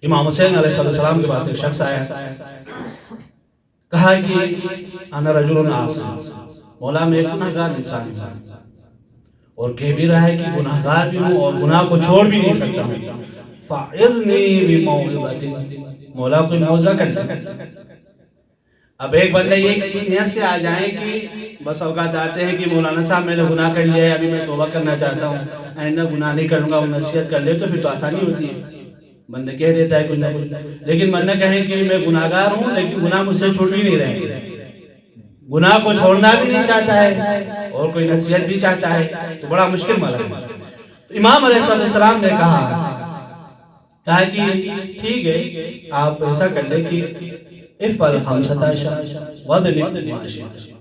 امام حسین علیہ السلام کے پاس ایک شخص آیا، کہا کہ انا رجل عاصی، مولا میں ایک گناہگار انسان ہوں اور کہہ بھی رہا ہے کہ گناہگار بھی ہوں اور گناہ کو چھوڑ بھی نہیں سکتا ہوں، فاعظنی بموعظۃ، مولا کوئی موعظہ کر دے۔ اب ایک بندہ یہ کہ اس نیت سے آ جائیں کہ بس اوقات آتے ہیں کہ مولانا صاحب میں نے گناہ کر لیا ہے، ابھی میں توبہ کرنا چاہتا ہوں، آئندہ گناہ نہیں کروں گا، وہ نصیحت کر لے تو پھر تو آسانی ہوتی ہے، بندہ کہہ دیتا ہے کچھ نہ کچھ۔ لیکن بندہ کہیں کہ میں گناہ گار ہوں لیکن گناہ مجھ سے چھوٹ بھی نہیں رہے ہیں، گناہ کو چھوڑنا بھی نہیں چاہتا ہے اور کوئی نصیحت بھی چاہتا ہے، تو بڑا مشکل مسئلہ ہے۔ تو امام علیہ السلام نے کہا کہ ٹھیک ہے، آپ ایسا کر لیں کہ افعل 15 واضرب ما شئت،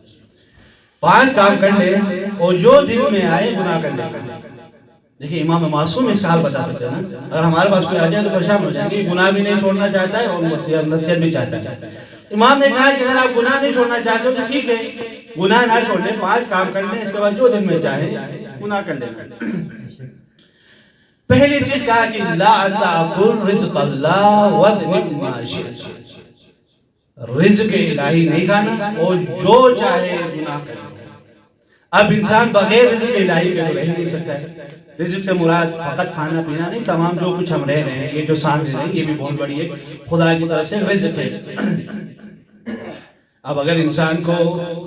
5 کام کر لے اور جو دل میں آئے گناہ کر لے۔ دیکھیں امام معصوم اس کا حال بتا سکتے ہیں نا، اگر ہمارے پاس کوئی آ جائے تو پریشان ہو جائیں گے، گناہ بھی نہیں چھوڑنا چاہتا ہے اور نصیحت بھی چاہتا ہے۔ امام نے کہا کہ اگر آپ گناہ نہیں چھوڑنا چاہتے ہو تو ٹھیک ہے، گناہ نہ چھوڑ لیں، 5 کام کر لیں، اس کے بعد جو دل میں چاہے گناہ کر لیں۔ پہلی چیز کہا کہ لا تعقل رزق اللہ واذنب ما شئت، رزق الہی نہیں کھانا اور جو چاہے گناہ کرنا۔ اب انسان بغیر رزق الہی کے تو رہ نہیں سکتا ہے۔ رزق سے مراد فقط کھانا پینا نہیں، تمام جو کچھ ہم رہ رہے ہیں، یہ جو سانس ہے یہ بھی بہت بڑی ہے، خدا کی طرف سے رزق ہے۔ اب اگر انسان کو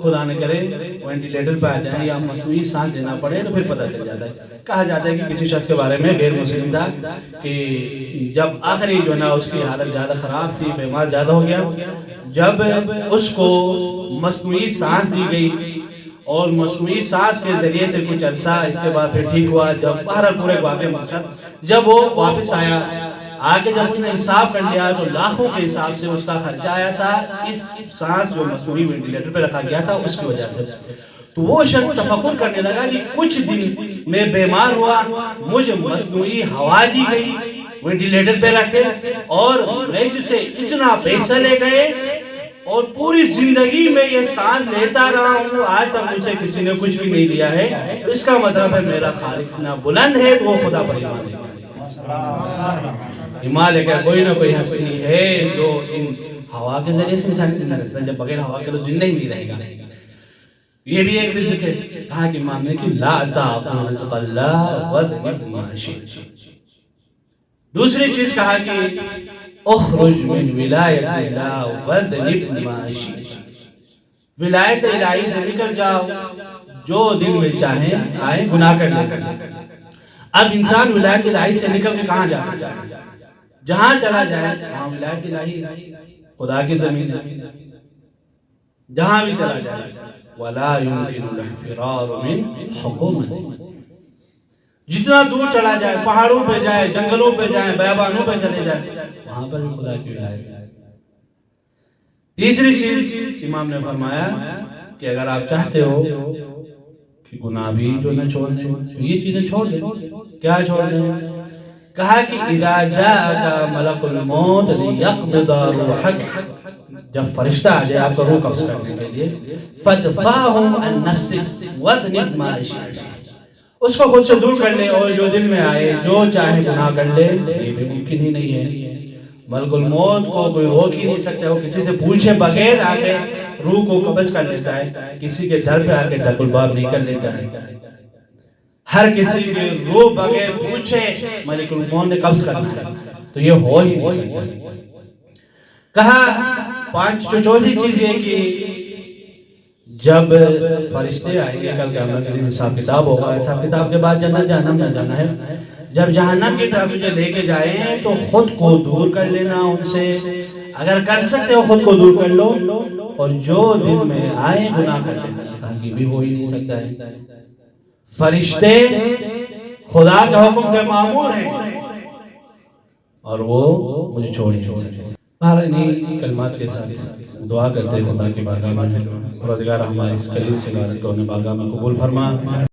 خدا نہ کرے وینٹیلیٹر پہ آ جائے یا مصنوعی سانس دینا پڑے تو پھر پتہ چل جاتا ہے۔ کہا جاتا ہے کہ کسی شخص کے بارے میں غیر مسلم تھا کہ جب آخری جو نا اس کی حالت زیادہ خراب تھی، بیمار زیادہ ہو گیا، جب اس کو مصنوعی سانس دی گئی اور مصنوعی سانس کے ذریعے سے کچھ عرصہ اس کے بعد پھر ٹھیک ہوا، جب بہرحال پورے واقعے مقصد جب وہ واپس آیا، آگے جب اس نے حساب کر لیا تو لاکھوں کے حساب سے اس کا خرچہ آیا تھا اس سانس جو مصنوعی وینٹیلیٹر پہ رکھا گیا تھا اس کی وجہ سے۔ تو وہ شخص تفکر کرنے لگا کہ کچھ دن میں بیمار ہوا، مجھے مصنوعی ہوا دی گئی وینٹیلیٹر پہ رکھ کے، اور میں جسے اتنا پیسہ لے گئے اور پوری زندگی میں یہ سانس لیتا رہا ہوں، آج تک مجھے کسی نے کچھ بھی نہیں دیا ہے، تو اس کا مطلب ہے میرا خالق اتنا بلند ہے، وہ خدا پر ایمان ہے۔ ایمان لے کر کوئی نہ کوئی ہستی ہے جو ان ہوا کے ذریعے سے انسان زندہ رہتا ہے، جب بغیر ہوا کے تو زندہ ہی نہیں رہے گا۔ یہ بھی ایک رزق ہے۔ کہا کہ امام نے کہ لا تعقل رزق اللہ واذنب ما شئت۔ دوسری چیز کہا کہ اخرج من ولایت اللہ واذنب ما شئت، ولایت الہی سے نکل جاؤ، جو دل میں چاہیں آئے گناہ کر لے۔ اب انسان ولایت الہی سے نکل کے کہاں جا سکتا ہے؟ جہاں چلا جائے وہاں ولایت الہی، خدا کی زمین، جہاں بھی چلا جائے وَلَا يُمْكِنُ الْانْفِرَارُ مِنْ حُكُومَتِهِ، جتنا دور چلا جائے، پہاڑوں پہ جائے، جنگلوں پہ جائے، بیابانوں پہ چلے جائے، وہاں پر بھی خدا کی ولایت ہے۔ تیسری چیز امام نے فرمایا کہ اگر آپ چاہتے ہو کہ گناہ بھی جو نہ چھوڑ دیں تو یہ چیزیں چھوڑ دیں۔ کیا چھوڑ دیں؟ کہا کہ اذا جاءك ملک الموت لیقبض روحک، جب فرشتہ آ جائے آپ کا روح قبض کرنے کے لیے، فادفعه عن نفسك واذنب ما شئت، اس کو خود سے دور کر لے اور جو دل میں آئے جو چاہے گناہ کر لے، یہ بھی ممکن ہی نہیں ہے۔ ملک الموت کو کوئی روک ہی نہیں سکتا، وہ کسی سے پوچھے بغیر آگے روح کو قبض کر لیتا ہے، کسی کے در پہ آگے دق الباب نہیں کر لیتا ہے۔ ہر کسی کے روح بغیر پوچھے ملک الموت نے قبض کر لیا، تو یہ ہو ہی نہیں سکتا۔ کہا چوتھی چیز یہ کہ جب فرشتے آئیں گے کل قیامت کے دن حساب کتاب ہوگا، حساب کتاب کے بعد جنت جہنم نہ جانا ہے، جب جہنم کی طرف تجھے لے کے جائیں تو خود کو دور کر لینا ان سے، اگر کر سکتے ہو خود کو دور کر لو، اور جو دل میں آئے گناہ کر لینا، کہا کہ بھی ہو ہی نہیں سکتا ہے۔ فرشتے خدا کے حکم کے مامور ہیں اور وہ مجھے چھوڑ ہی نہیں سکتے۔ انہی کلمات کے ساتھ دعا کرتے خدا کی بارگاہ میں، پروردگار ہماری اس قلیل سی عبادت کو اپنے بارگاہ میں قبول فرما۔